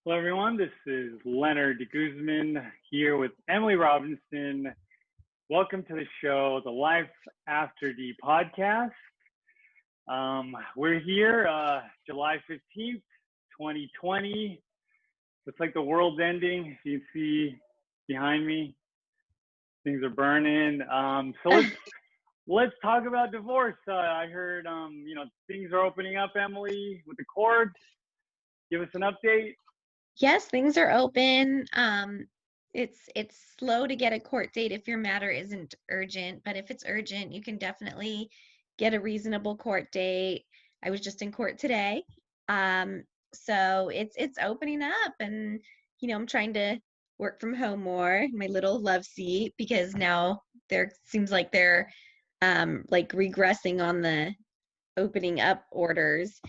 Hello, everyone. This is Lenard Guzman here with Emily Robinson. Welcome to the show, the Life After D podcast. We're here July 15th, 2020. Looks like the world's ending. You can see behind me, things are burning. So let's talk about divorce. I heard things are opening up, Emily, with the courts. Give us an update. Yes, things are open. It's slow to get a court date if your matter isn't urgent, but if it's urgent, you can definitely get a reasonable court date. I was just in court today. Um, so it's opening up and I'm trying to work from home more, my little love seat, because now there seems like they're like regressing on the opening up orders.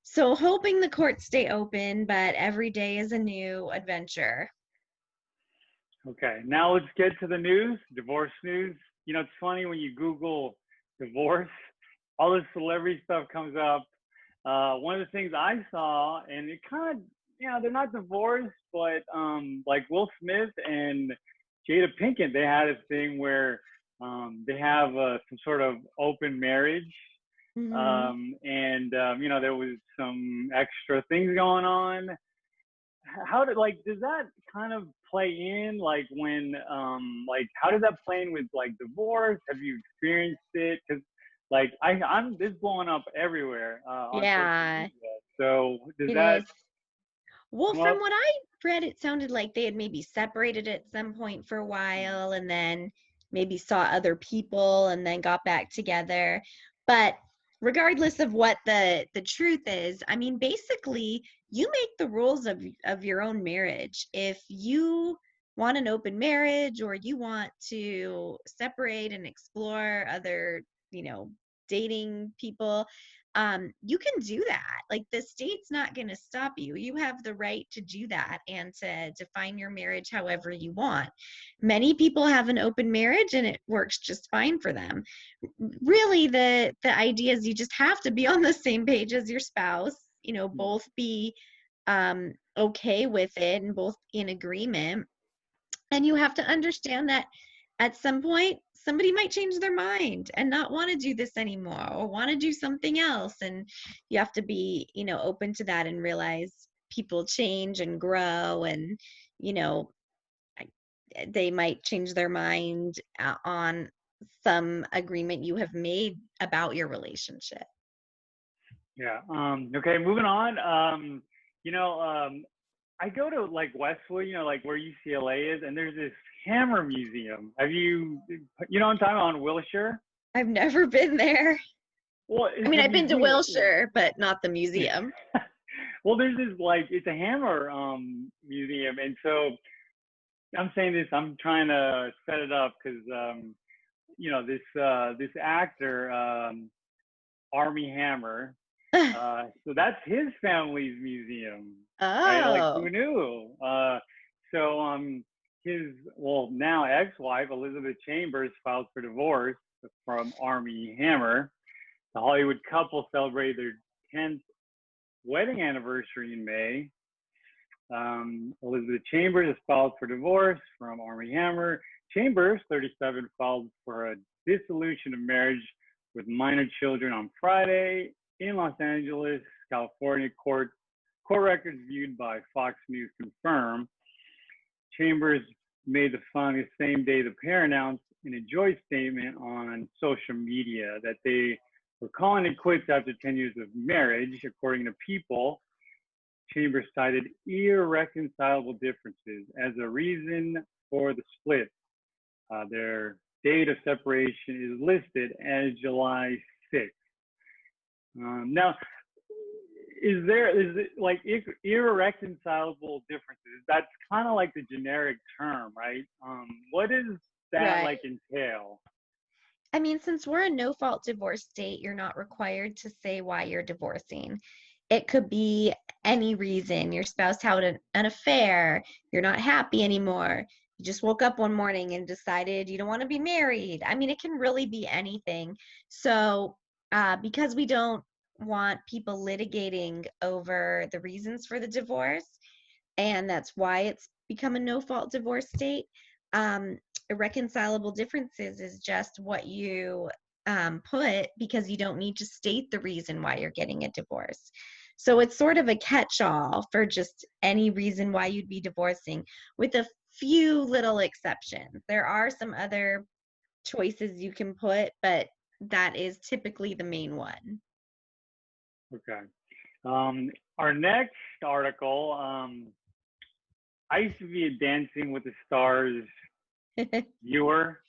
So hoping the courts stay open, but every day is a new adventure. Okay, now let's get to the news, divorce news. It's funny when you Google divorce, all this celebrity stuff comes up. One of the things I saw, and it kind of, they're not divorced, but like Will Smith and Jada Pinkett, they had a thing where they have some sort of open marriage. Hmm. There was some extra things going on. How did, like, does that kind of play in, like, when how does that play in with like divorce? Have you experienced it? Because like I'm this blowing up everywhere on social Yeah, media. So does it that is. Well, come from up? what I read, it sounded like they had maybe separated at some point for a while and then maybe saw other people and then got back together. But regardless of what the truth is, I mean, basically, you make the rules of your own marriage. If you want an open marriage or you want to separate and explore other, you know, dating people, you can do that. Like the state's not going to stop you. You have the right to do that and to define your marriage however you want. Many people have an open marriage and it works just fine for them. Really, the idea is you just have to be on the same page as your spouse, both be okay with it and both in agreement. And you have to understand that at some point, somebody might change their mind and not want to do this anymore or want to do something else. And you have to be, open to that and realize people change and grow and, you know, they might change their mind on some agreement you have made about your relationship. Yeah. Okay. Moving on. You know, um, I go to like Westwood, like where UCLA is, and there's this hammer museum. I'm talking about on Wilshire? I've never been there. Well, I it's mean, a I've been to museum. Wilshire, but not the museum. Well, there's this like it's a hammer museum, and so I'm saying this. I'm trying to set it up because this actor Army Hammer. So that's his family's museum, right? Like who Oh. knew? His now ex-wife Elizabeth Chambers filed for divorce from Army Hammer. The Hollywood couple celebrated their 10th wedding anniversary in May. Elizabeth Chambers has filed for divorce from Armie Hammer. Chambers, 37, filed for a dissolution of marriage with minor children on Friday in Los Angeles, California. Court records viewed by Fox News confirm. Chambers made the filing the same day the pair announced in a joint statement on social media that they were calling it quits after 10 years of marriage, according to People. Chambers cited irreconcilable differences as a reason for the split. Their date of separation is listed as July 6th. Now, is it like irreconcilable differences? That's kind of like the generic term, right? What does that Right. like entail? I mean, since we're a no-fault divorce state, you're not required to say why you're divorcing. It could be any reason. Your spouse had an affair, you're not happy anymore. You just woke up one morning and decided you don't want to be married. I mean, it can really be anything. So, because we don't want people litigating over the reasons for the divorce, and that's why it's become a no-fault divorce state. Irreconcilable differences is just what you put, because you don't need to state the reason why you're getting a divorce. So it's sort of a catch-all for just any reason why you'd be divorcing, with a few little exceptions. There are some other choices you can put, but that is typically the main one. Okay. Our next article, I used to be a Dancing with the Stars viewer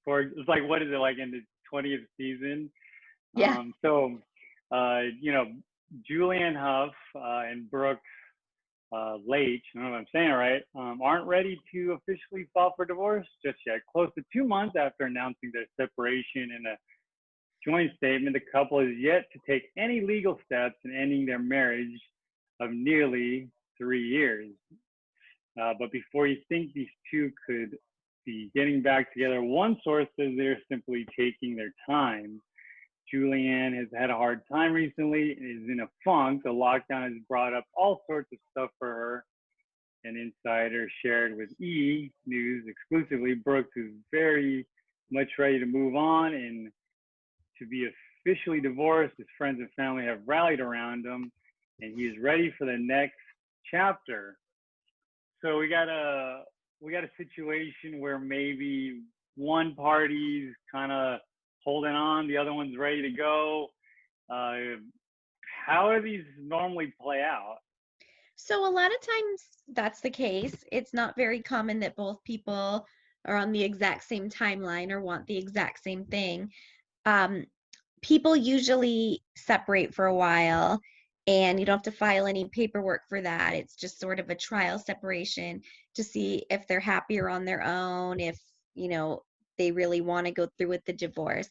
for, it's like, what is it, like in the 20th season? Yeah. So, Julianne Hough and Brooks Leach, I don't know if I'm saying it right, aren't ready to officially file for divorce just yet. Close to 2 months after announcing their separation in a joint statement, the couple is yet to take any legal steps in ending their marriage of nearly 3 years. But before you think these two could be getting back together, one source says they're simply taking their time. Julianne has had a hard time recently, is in a funk. The lockdown has brought up all sorts of stuff for her. An insider shared with E! News exclusively, Brooks is very much ready to move on and to be officially divorced. His friends and family have rallied around him, and he is ready for the next chapter. So we got a situation where maybe one party's kind of holding on, the other one's ready to go. How do these normally play out? So a lot of times that's the case. It's not very common that both people are on the exact same timeline or want the exact same thing. People usually separate for a while, and you don't have to file any paperwork for that. It's just sort of a trial separation to see if they're happier on their own, if, they really want to go through with the divorce.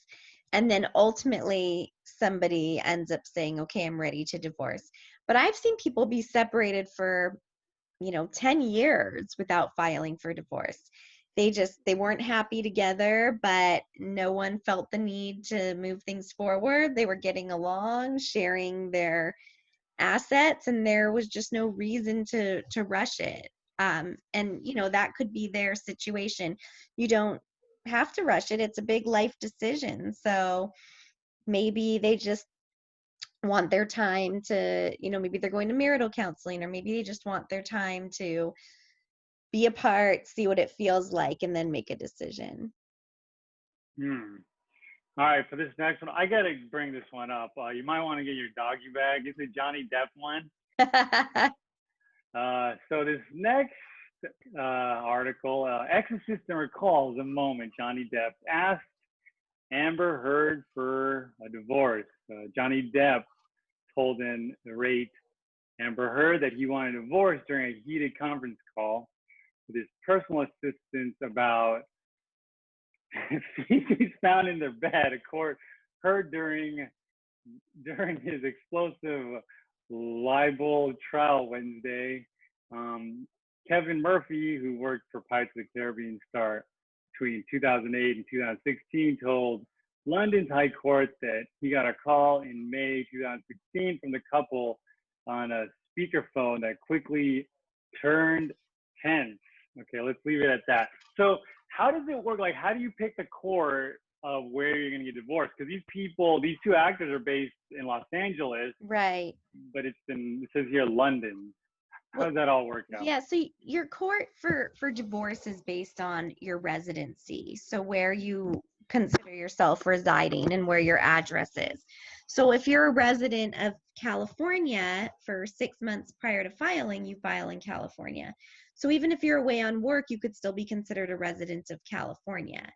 And then ultimately somebody ends up saying, okay, I'm ready to divorce. But I've seen people be separated for, 10 years without filing for divorce. They weren't happy together, but no one felt the need to move things forward. They were getting along, sharing their assets, and there was just no reason to rush it. And that could be their situation. You don't have to rush it. It's a big life decision. So maybe they just want their time to, maybe they're going to marital counseling, or maybe they just want their time to be apart, see what it feels like, and then make a decision. All right, for this next one, I got to bring this one up. You might want to get your doggy bag. It's a Johnny Depp one. So this next article, ex-assistant recalls a moment Johnny Depp asked Amber Heard for a divorce. Johnny Depp told an irate Amber Heard that he wanted a divorce during a heated conference call with his personal assistant about feces found in their bed. A court heard during his explosive libel trial Wednesday. Kevin Murphy, who worked for Pirates of the Caribbean star between 2008 and 2016, told London's High Court that he got a call in May 2016 from the couple on a speakerphone that quickly turned tense. Okay, let's leave it at that. So how does it work? Like, how do you pick the court of where you're going to get divorced? Because these two actors are based in Los Angeles. Right. But it says here London. How does that all work out? Yeah, so your court for divorce is based on your residency. So where you consider yourself residing and where your address is. So if you're a resident of California for 6 months prior to filing, you file in California. So even if you're away on work, you could still be considered a resident of California.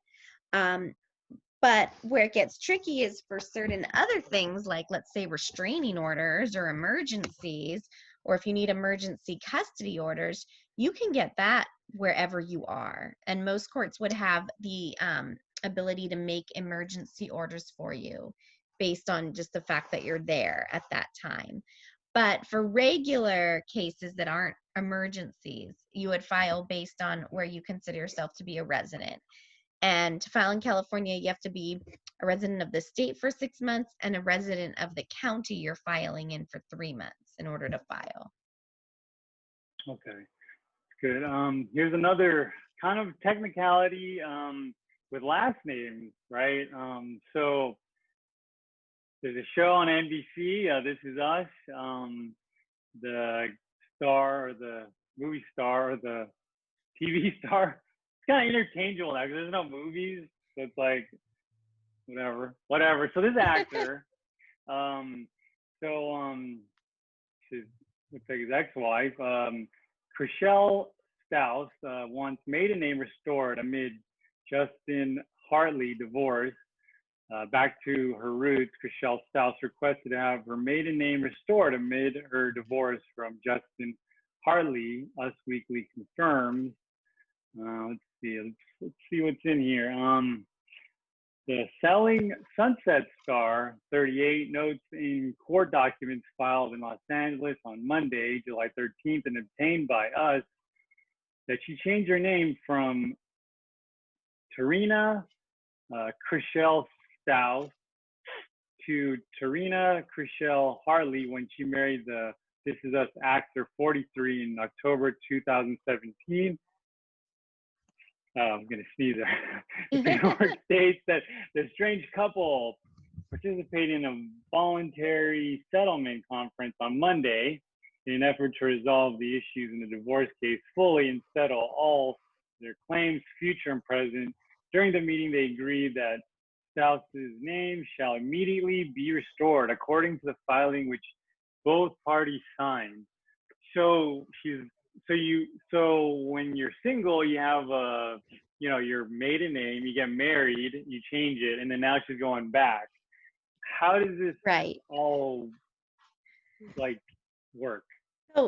But where it gets tricky is for certain other things, like let's say restraining orders or emergencies, or if you need emergency custody orders, you can get that wherever you are. And most courts would have the ability to make emergency orders for you based on just the fact that you're there at that time. But for regular cases that aren't emergencies, you would file based on where you consider yourself to be a resident. And to file in California, you have to be a resident of the state for 6 months and a resident of the county you're filing in for 3 months in order to file. Okay, good. Here's another kind of technicality with last names, right? So there's a show on NBC, This Is Us. The star or the movie star or the TV star, it's kind of interchangeable now because there's no movies. So it's like, whatever. So this actor, um, his, looks like his ex-wife, Chriselle Stouse, wants maiden name restored amid Justin Hartley divorce. Back to her roots, Chriselle Stouse requested to have her maiden name restored amid her divorce from Justin Hartley. Us Weekly confirms. Let's see what's in here. The Selling Sunset star, 38, notes in court documents filed in Los Angeles on Monday, July 13th, and obtained by us, that she changed her name from Tarina Chriselle Stouse to Tarina Chriselle Hartley when she married the This Is Us actor, 43, in October 2017. I'm going to sneeze there. The paperwork states that the strange couple participated in a voluntary settlement conference on Monday in an effort to resolve the issues in the divorce case fully and settle all their claims, future and present. During the meeting, they agreed that Stouse's name shall immediately be restored according to the filing which both parties signed. So when you're single, you have your maiden name, you get married, you change it, and then now she's going back. How does this all work?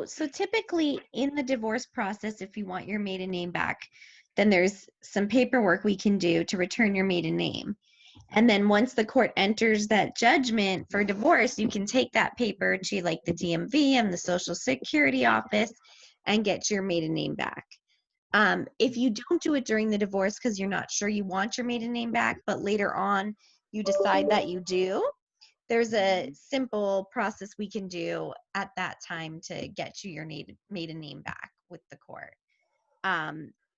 So typically in the divorce process, if you want your maiden name back, then there's some paperwork we can do to return your maiden name. And then once the court enters that judgment for divorce, you can take that paper to like the DMV and the Social Security office and get your maiden name back. If you don't do it during the divorce because you're not sure you want your maiden name back, but later on you decide that you do, there's a simple process we can do at that time to get you your maiden name back with the court.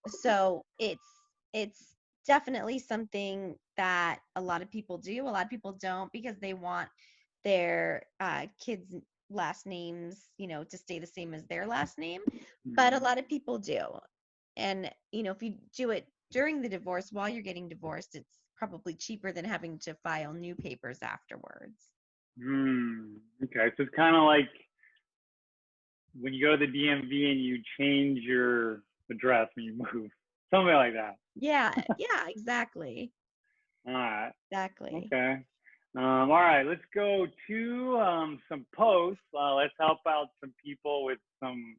So it's definitely something that a lot of people do. A lot of people don't because they want their kids' last names, to stay the same as their last name. But a lot of people do. And, if you do it during the divorce while you're getting divorced, it's probably cheaper than having to file new papers afterwards. Okay. So it's kind of like when you go to the DMV and you change your address when you move, something like that. Yeah, exactly. All right. Exactly. Okay. All right, let's go to some posts. Let's help out some people with some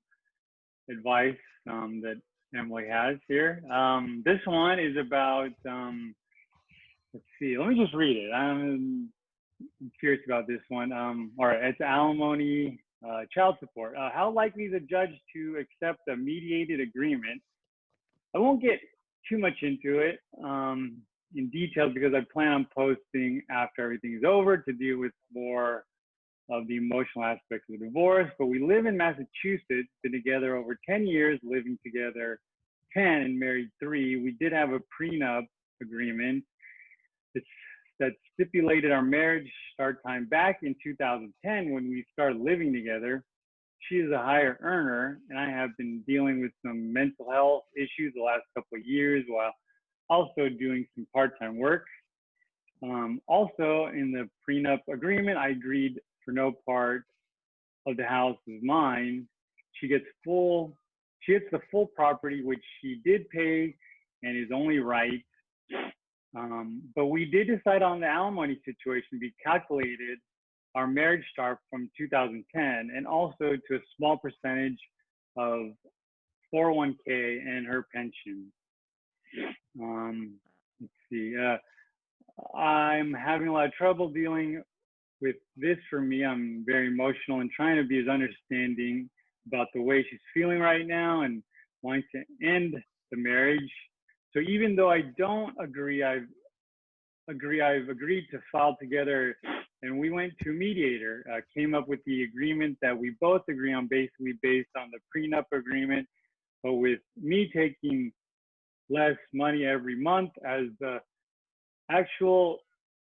advice that Emily has here. This one is about, let's see, let me just read it. I'm curious about this one. All right, it's alimony, child support. How likely is a judge to accept a mediated agreement? I won't get too much into it in detail because I plan on posting after everything is over to deal with more of the emotional aspects of the divorce. But we live in Massachusetts, been together over 10 years, living together 10 and married 3. We did have a prenup agreement that stipulated our marriage start time back in 2010 when we started living together. She is a higher earner, and I have been dealing with some mental health issues the last couple of years while also doing some part-time work. Also, in the prenup agreement, I agreed for no part of the house is mine. She gets the full property, which she did pay and is only right. But we did decide on the alimony situation be calculated our marriage start from 2010 and also to a small percentage of 401k and her pension. Let's see. I'm having a lot of trouble dealing with this for me. I'm very emotional and trying to be as understanding about the way she's feeling right now and wanting to end the marriage. So even though I don't agree, I've agreed to file together and we went to a mediator, came up with the agreement that we both agree on, basically based on the prenup agreement, but with me taking less money every month as the actual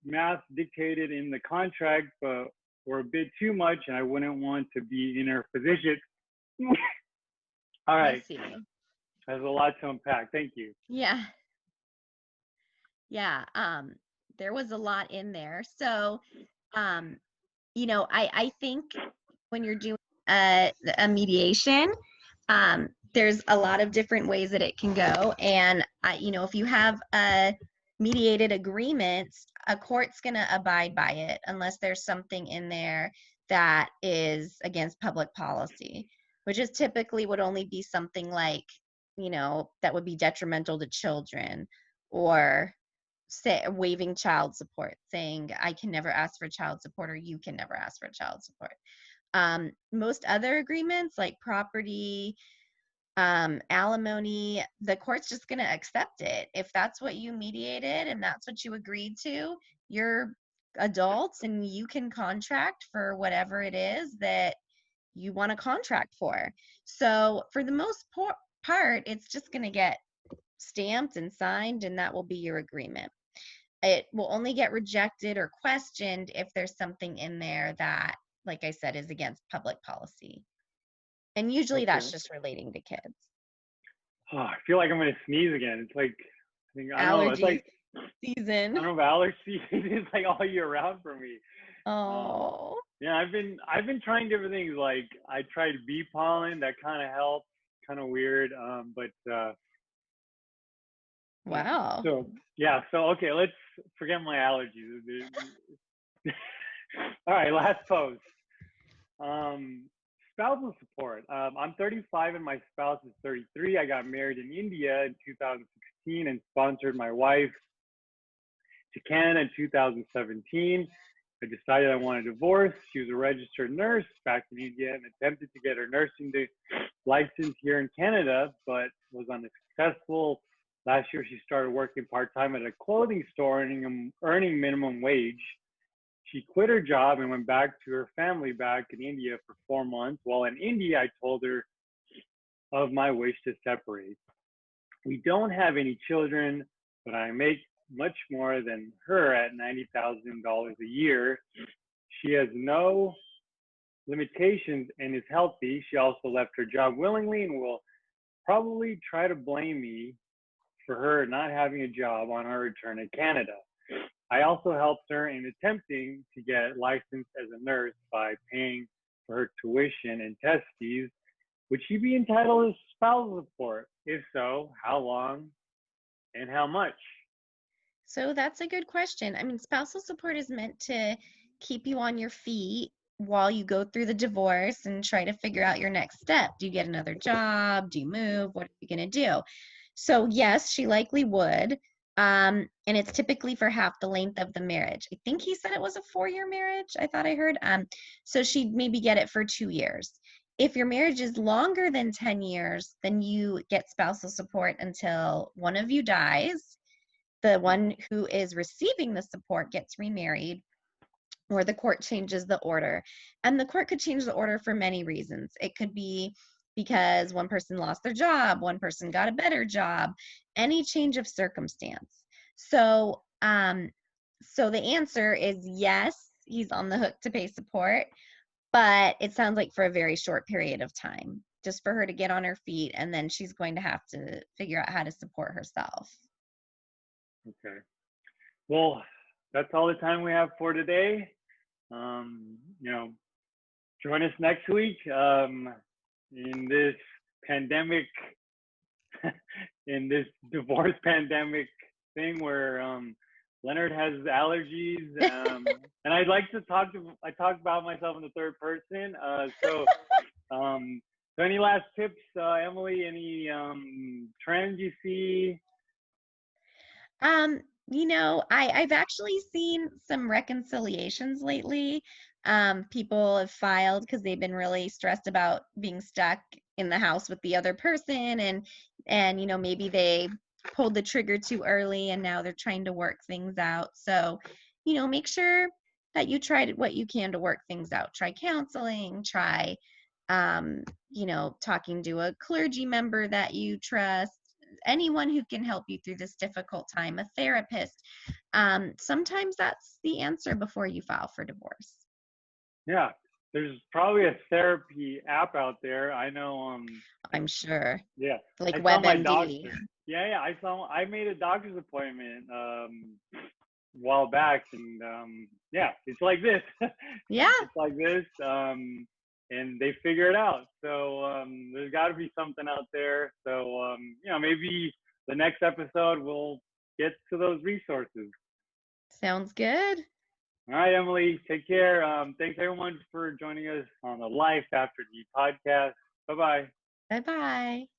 math dictated in the contract, but were a bit too much, and I wouldn't want to be in her position. All I right, see. there's a lot to unpack. Thank you. Yeah. Yeah. There was a lot in there. So, um, I think when you're doing a mediation, there's a lot of different ways that it can go. And, if you have a mediated agreement, a court's going to abide by it unless there's something in there that is against public policy, which is typically would only be something like, that would be detrimental to children, or say waiving child support, saying I can never ask for child support or you can never ask for child support. Most other agreements like property, alimony, the court's just going to accept it. If that's what you mediated and that's what you agreed to, you're adults and you can contract for whatever it is that you want to contract for. So for the most part, it's just going to get stamped and signed, and that will be your agreement. It will only get rejected or questioned if there's something in there that, like I said, is against public policy. And usually that's just relating to kids. Oh, I feel like I'm going to sneeze again. It's like, I don't know, it's like season. I don't know if allergy is like all year round for me. Oh. Yeah, I've been trying different things. Like I tried bee pollen, that kind of helped. Kind of weird, but wow. So yeah, so okay, let's forget my allergies. All right, last post. Spousal support. I'm 35 and my spouse is 33. I got married in India in 2016 and sponsored my wife to Canada in 2017. I decided I wanted a divorce. She was a registered nurse back in India and attempted to get her nursing license here in Canada, but was unsuccessful. Last year, she started working part-time at a clothing store, earning minimum wage. She quit her job and went back to her family back in India for 4 months. While in India, I told her of my wish to separate. We don't have any children, but I make much more than her at $90,000 a year. She has no limitations and is healthy. She also left her job willingly and will probably try to blame me for her not having a job on her return to Canada. I also helped her in attempting to get licensed as a nurse by paying for her tuition and test fees. Would she be entitled to spousal support? If so, how long and how much? So that's a good question. I mean, spousal support is meant to keep you on your feet while you go through the divorce and try to figure out your next step. Do you get another job? Do you move? What are you going to do? So yes, she likely would. And it's typically for half the length of the marriage. I think he said it was a 4-year marriage. I thought I heard. So she'd maybe get it for 2 years. If your marriage is longer than 10 years, then you get spousal support until one of you dies. The one who is receiving the support gets remarried, or the court changes the order. And the court could change the order for many reasons. It could be because one person lost their job, one person got a better job, any change of circumstance. So, so the answer is yes, he's on the hook to pay support, but it sounds like for a very short period of time, just for her to get on her feet, and then she's going to have to figure out how to support herself. Okay. Well, that's all the time we have for today. Join us next week in this pandemic, in this divorce pandemic thing where Lenard has allergies, and I'd like to I talk about myself in the third person. So any last tips, Emily? Any trends you see? I've actually seen some reconciliations lately. People have filed because they've been really stressed about being stuck in the house with the other person, and maybe they pulled the trigger too early and now they're trying to work things out. So, make sure that you tried what you can to work things out. Try counseling, try, talking to a clergy member that you trust, anyone who can help you through this difficult time, a therapist. Sometimes that's the answer before you file for divorce. Yeah, there's probably a therapy app out there. I know. I'm sure. Yeah, Like I saw my WebMD. doctor. Yeah. I made a doctor's appointment a while back, and yeah, it's like this. Yeah. It's like this. And they figure it out. So there's got to be something out there. So maybe the next episode we'll get to those resources. Sounds good. All right, Emily, take care. Thanks everyone for joining us on the Life After the podcast. Bye-bye. Bye-bye.